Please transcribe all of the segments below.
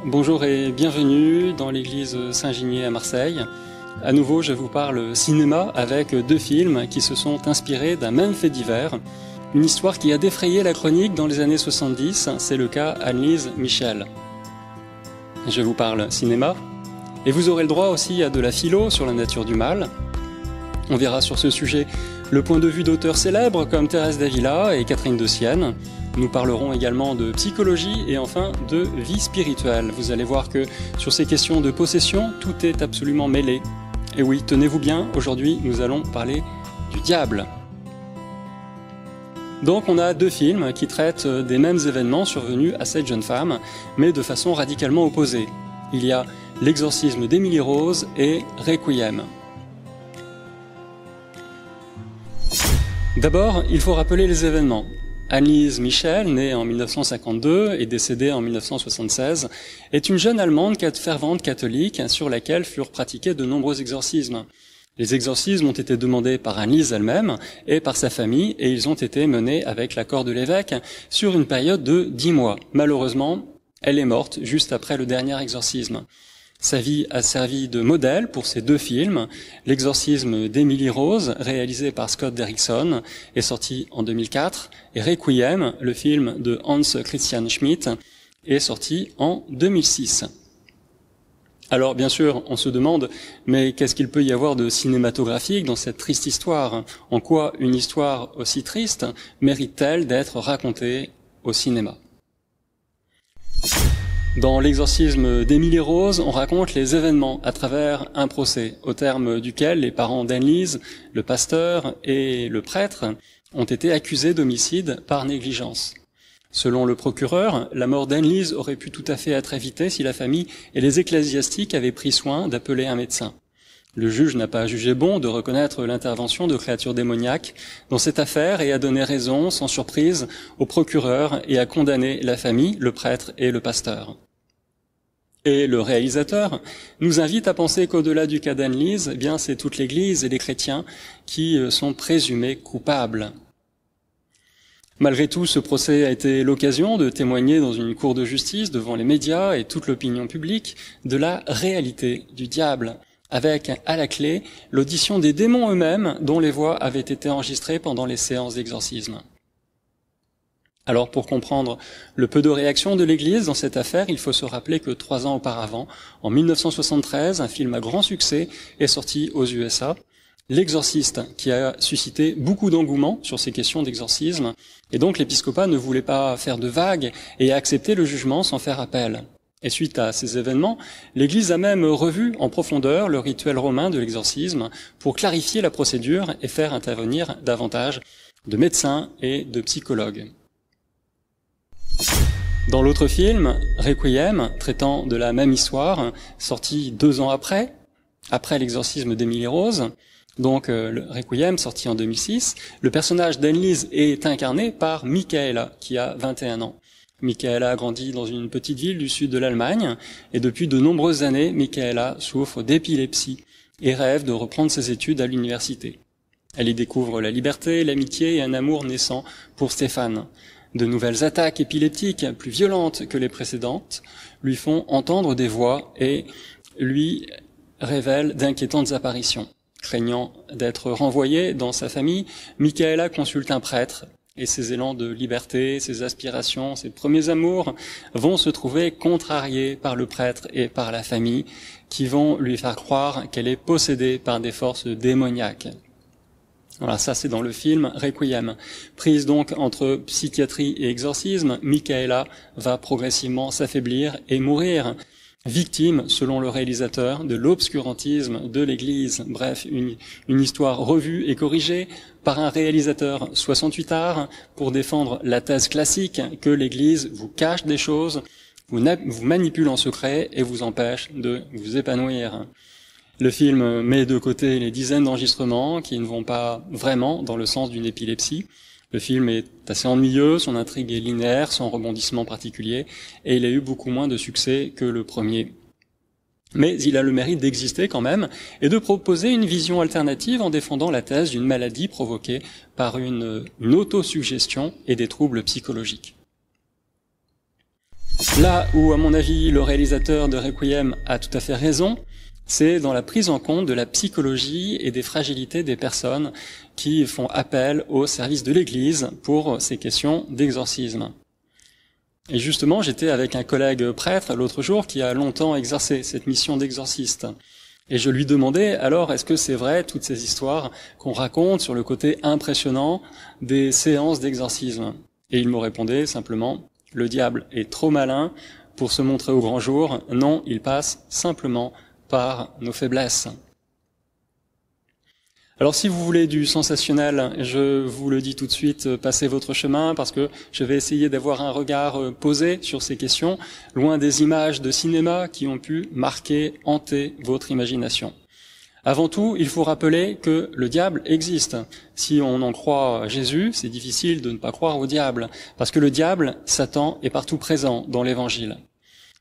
Bonjour et bienvenue dans l'église Saint-Ginier à Marseille. À nouveau, je vous parle cinéma avec deux films qui se sont inspirés d'un même fait divers. Une histoire qui a défrayé la chronique dans les années 70, c'est le cas Annelise Michel. Je vous parle cinéma et vous aurez le droit aussi à de la philo sur la nature du mal. On verra sur ce sujet le point de vue d'auteurs célèbres comme Thérèse d'Avila et Catherine de Sienne. Nous parlerons également de psychologie et enfin de vie spirituelle. Vous allez voir que sur ces questions de possession, tout est absolument mêlé. Et oui, tenez-vous bien, aujourd'hui nous allons parler du diable. Donc on a deux films qui traitent des mêmes événements survenus à cette jeune femme, mais de façon radicalement opposée. Il y a L'exorcisme d'Émilie Rose et Requiem. D'abord, il faut rappeler les événements. Annelise Michel, née en 1952 et décédée en 1976, est une jeune Allemande fervente catholique sur laquelle furent pratiqués de nombreux exorcismes. Les exorcismes ont été demandés par Annelise elle-même et par sa famille et ils ont été menés avec l'accord de l'évêque sur une période de 10 mois. Malheureusement, elle est morte juste après le dernier exorcisme. Sa vie a servi de modèle pour ces deux films. L'exorcisme d'Émilie Rose, réalisé par Scott Derrickson, est sorti en 2004, et Requiem, le film de Hans Christian Schmidt, est sorti en 2006. Alors bien sûr, on se demande, mais qu'est-ce qu'il peut y avoir de cinématographique dans cette triste histoire? En quoi une histoire aussi triste mérite-t-elle d'être racontée au cinéma? Dans l'exorcisme d'Émilie Rose, on raconte les événements à travers un procès, au terme duquel les parents d'Annelise, le pasteur et le prêtre ont été accusés d'homicide par négligence. Selon le procureur, la mort d'Annelise aurait pu tout à fait être évitée si la famille et les ecclésiastiques avaient pris soin d'appeler un médecin. Le juge n'a pas jugé bon de reconnaître l'intervention de créatures démoniaques dans cette affaire et a donné raison, sans surprise, au procureur et a condamné la famille, le prêtre et le pasteur. Et le réalisateur nous invite à penser qu'au-delà du cas d'Annelise, eh bien c'est toute l'Église et les chrétiens qui sont présumés coupables. Malgré tout, ce procès a été l'occasion de témoigner dans une cour de justice devant les médias et toute l'opinion publique de la réalité du diable, avec à la clé l'audition des démons eux-mêmes dont les voix avaient été enregistrées pendant les séances d'exorcisme. Alors pour comprendre le peu de réaction de l'Église dans cette affaire, il faut se rappeler que 3 ans auparavant, en 1973, un film à grand succès est sorti aux USA, L'Exorciste, qui a suscité beaucoup d'engouement sur ces questions d'exorcisme, et donc l'épiscopat ne voulait pas faire de vagues et a accepté le jugement sans faire appel. Et suite à ces événements, l'Église a même revu en profondeur le rituel romain de l'exorcisme pour clarifier la procédure et faire intervenir davantage de médecins et de psychologues. Dans l'autre film, Requiem, traitant de la même histoire, sorti 2 ans après l'exorcisme d'Émilie Rose, donc le Requiem, sorti en 2006, le personnage d'Annelise est incarné par Michaela, qui a 21 ans. Michaela a grandi dans une petite ville du sud de l'Allemagne et depuis de nombreuses années, Michaela souffre d'épilepsie et rêve de reprendre ses études à l'université. Elle y découvre la liberté, l'amitié et un amour naissant pour Stéphane. De nouvelles attaques épileptiques, plus violentes que les précédentes, lui font entendre des voix et lui révèlent d'inquiétantes apparitions. Craignant d'être renvoyée dans sa famille, Michaela consulte un prêtre. Et ses élans de liberté, ses aspirations, ses premiers amours vont se trouver contrariés par le prêtre et par la famille qui vont lui faire croire qu'elle est possédée par des forces démoniaques. Voilà, ça c'est dans le film Requiem. Prise donc entre psychiatrie et exorcisme, Michaela va progressivement s'affaiblir et mourir. Victime, selon le réalisateur, de l'obscurantisme de l'Église. Bref, une histoire revue et corrigée par un réalisateur 68 arts pour défendre la thèse classique que l'Église vous cache des choses, vous manipule en secret et vous empêche de vous épanouir. Le film met de côté les dizaines d'enregistrements qui ne vont pas vraiment dans le sens d'une épilepsie. Le film est assez ennuyeux, son intrigue est linéaire, sans rebondissement particulier, et il a eu beaucoup moins de succès que le premier. Mais il a le mérite d'exister quand même, et de proposer une vision alternative en défendant la thèse d'une maladie provoquée par une autosuggestion et des troubles psychologiques. Là où, à mon avis, le réalisateur de Requiem a tout à fait raison, c'est dans la prise en compte de la psychologie et des fragilités des personnes qui font appel au service de l'Église pour ces questions d'exorcisme. Et justement, j'étais avec un collègue prêtre l'autre jour qui a longtemps exercé cette mission d'exorciste. Et je lui demandais, alors, est-ce que c'est vrai, toutes ces histoires qu'on raconte sur le côté impressionnant des séances d'exorcisme? Et il me répondait simplement, le diable est trop malin pour se montrer au grand jour. Non, il passe simplement par nos faiblesses. Alors si vous voulez du sensationnel, je vous le dis tout de suite, passez votre chemin parce que je vais essayer d'avoir un regard posé sur ces questions, loin des images de cinéma qui ont pu marquer, hanter votre imagination. Avant tout, il faut rappeler que le diable existe. Si on en croit Jésus, c'est difficile de ne pas croire au diable, parce que le diable, Satan, est partout présent dans l'Évangile.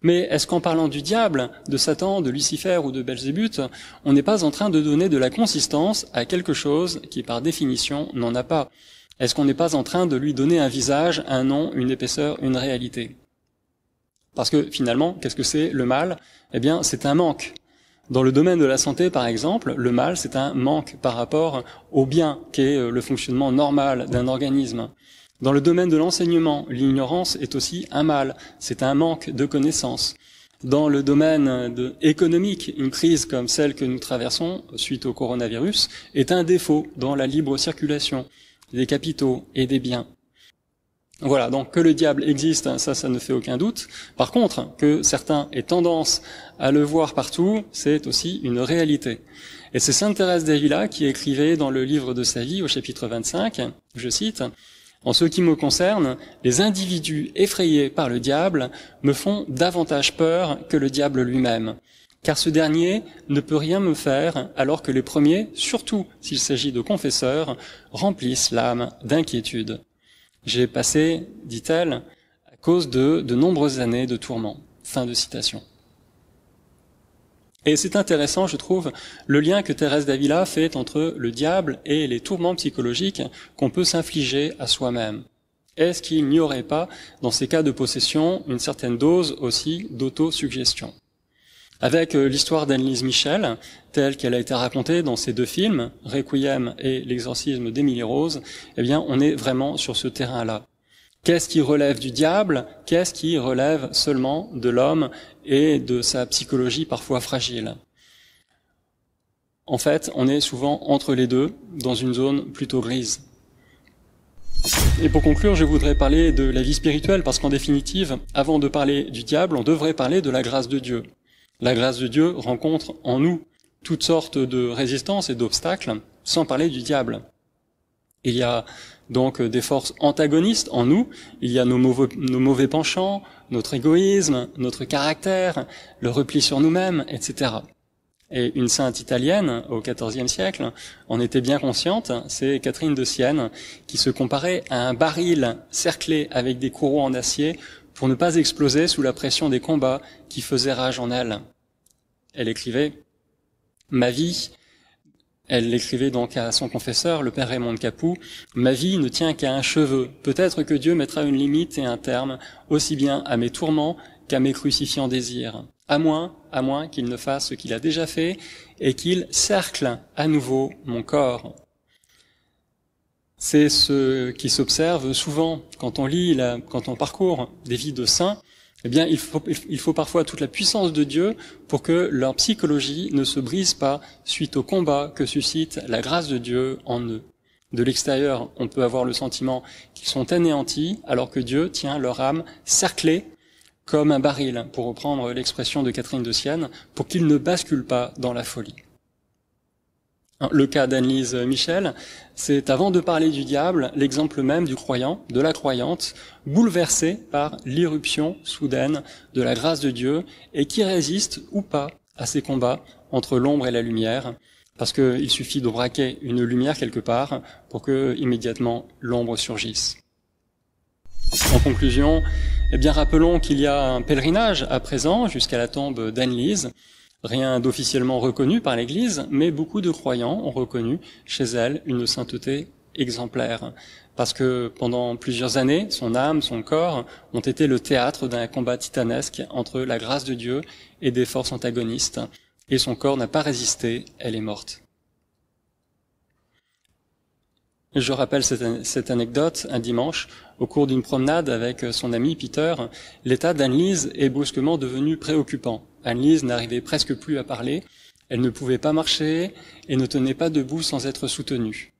Mais est-ce qu'en parlant du diable, de Satan, de Lucifer ou de Belzébuth, on n'est pas en train de donner de la consistance à quelque chose qui, par définition, n'en a pas? Est-ce qu'on n'est pas en train de lui donner un visage, un nom, une épaisseur, une réalité? Parce que finalement, qu'est-ce que c'est le mal? Eh bien, c'est un manque. Dans le domaine de la santé, par exemple, le mal, c'est un manque par rapport au bien qu'est le fonctionnement normal d'un organisme. Dans le domaine de l'enseignement, l'ignorance est aussi un mal, c'est un manque de connaissances. Dans le domaine économique, une crise comme celle que nous traversons suite au coronavirus est un défaut dans la libre circulation des capitaux et des biens. Voilà, donc que le diable existe, ça ne fait aucun doute. Par contre, que certains aient tendance à le voir partout, c'est aussi une réalité. Et c'est Sainte Thérèse d'Avila qui écrivait dans le livre de sa vie, au chapitre 25, je cite, « En ce qui me concerne, les individus effrayés par le diable me font davantage peur que le diable lui-même, car ce dernier ne peut rien me faire alors que les premiers, surtout s'il s'agit de confesseurs, remplissent l'âme d'inquiétude. J'ai passé, dit-elle, à cause de nombreuses années de tourments. » Fin de citation. Et c'est intéressant, je trouve, le lien que Thérèse d'Avila fait entre le diable et les tourments psychologiques qu'on peut s'infliger à soi-même. Est-ce qu'il n'y aurait pas, dans ces cas de possession, une certaine dose aussi d'autosuggestion? Avec l'histoire d'Annelise Michel, telle qu'elle a été racontée dans ces deux films, Requiem et L'exorcisme d'Émilie Rose, eh bien, on est vraiment sur ce terrain-là. Qu'est-ce qui relève du diable? Qu'est-ce qui relève seulement de l'homme et de sa psychologie parfois fragile? En fait, on est souvent entre les deux, dans une zone plutôt grise. Et pour conclure, je voudrais parler de la vie spirituelle, parce qu'en définitive, avant de parler du diable, on devrait parler de la grâce de Dieu. La grâce de Dieu rencontre en nous toutes sortes de résistances et d'obstacles, sans parler du diable. Il y a donc des forces antagonistes en nous, il y a nos mauvais penchants, notre égoïsme, notre caractère, le repli sur nous-mêmes, etc. Et une sainte italienne, au XIVe siècle, en était bien consciente, c'est Catherine de Sienne, qui se comparait à un baril cerclé avec des courroies en acier pour ne pas exploser sous la pression des combats qui faisaient rage en elle. Elle écrivait « Ma vie », elle l'écrivait donc à son confesseur, le père Raymond de Capoue, « Ma vie ne tient qu'à un cheveu. Peut-être que Dieu mettra une limite et un terme, aussi bien à mes tourments qu'à mes crucifiants désirs. À moins qu'il ne fasse ce qu'il a déjà fait et qu'il cercle à nouveau mon corps. » C'est ce qui s'observe souvent quand on lit, quand on parcourt des vies de saints. Eh bien, il faut parfois toute la puissance de Dieu pour que leur psychologie ne se brise pas suite au combat que suscite la grâce de Dieu en eux. De l'extérieur, on peut avoir le sentiment qu'ils sont anéantis, alors que Dieu tient leur âme cerclée comme un baril, pour reprendre l'expression de Catherine de Sienne, pour qu'ils ne basculent pas dans la folie. Le cas d'Annelise Michel, c'est, avant de parler du diable, l'exemple même du croyant, de la croyante, bouleversé par l'irruption soudaine de la grâce de Dieu et qui résiste ou pas à ces combats entre l'ombre et la lumière, parce qu'il suffit de braquer une lumière quelque part pour que immédiatement l'ombre surgisse. En conclusion, eh bien rappelons qu'il y a un pèlerinage à présent jusqu'à la tombe d'Annelise. Rien d'officiellement reconnu par l'Église, mais beaucoup de croyants ont reconnu chez elle une sainteté exemplaire. parce que pendant plusieurs années, son âme, son corps ont été le théâtre d'un combat titanesque entre la grâce de Dieu et des forces antagonistes, et son corps n'a pas résisté, elle est morte. Je rappelle cette anecdote un dimanche, au cours d'une promenade avec son ami Peter, l'état d'Anne-Lise est brusquement devenu préoccupant. Anne-Lise n'arrivait presque plus à parler, elle ne pouvait pas marcher et ne tenait pas debout sans être soutenue.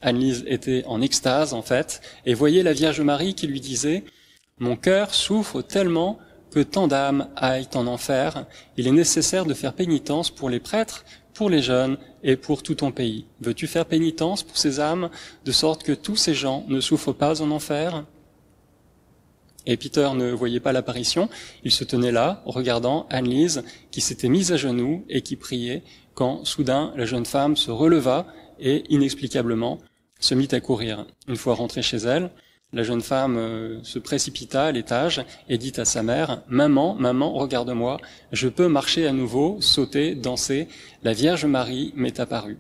Anne-Lise était en extase, en fait, et voyait la Vierge Marie qui lui disait « Mon cœur souffre tellement que tant d'âmes aillent en enfer. Il est nécessaire de faire pénitence pour les prêtres, pour les jeunes et pour tout ton pays. Veux-tu faire pénitence pour ces âmes, de sorte que tous ces gens ne souffrent pas en enfer ?» Et Peter ne voyait pas l'apparition, il se tenait là, regardant Anne-Lise, qui s'était mise à genoux et qui priait, quand soudain la jeune femme se releva et, inexplicablement, se mit à courir. Une fois rentrée chez elle, la jeune femme se précipita à l'étage et dit à sa mère « Maman, maman, regarde-moi, je peux marcher à nouveau, sauter, danser, la Vierge Marie m'est apparue. »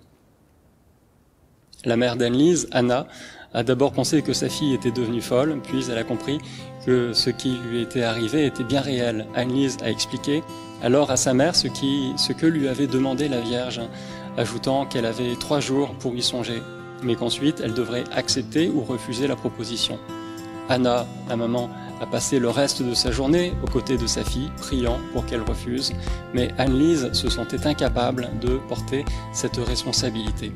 La mère d'Anne-Lise, Anna, a d'abord pensé que sa fille était devenue folle, puis elle a compris que ce qui lui était arrivé était bien réel. Anne-Lise a expliqué alors à sa mère ce que lui avait demandé la Vierge, ajoutant qu'elle avait 3 jours pour y songer, mais qu'ensuite elle devrait accepter ou refuser la proposition. Anna, la maman, a passé le reste de sa journée aux côtés de sa fille, priant pour qu'elle refuse, mais Anne-Lise se sentait incapable de porter cette responsabilité.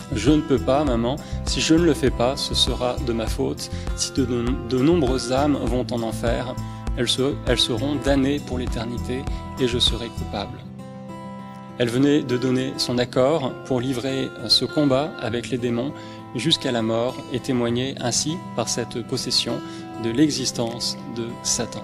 « Je ne peux pas, maman, si je ne le fais pas, ce sera de ma faute. Si de nombreuses âmes vont en enfer, elles seront damnées pour l'éternité et je serai coupable. » Elle venait de donner son accord pour livrer ce combat avec les démons jusqu'à la mort et témoigner ainsi, par cette possession, de l'existence de Satan.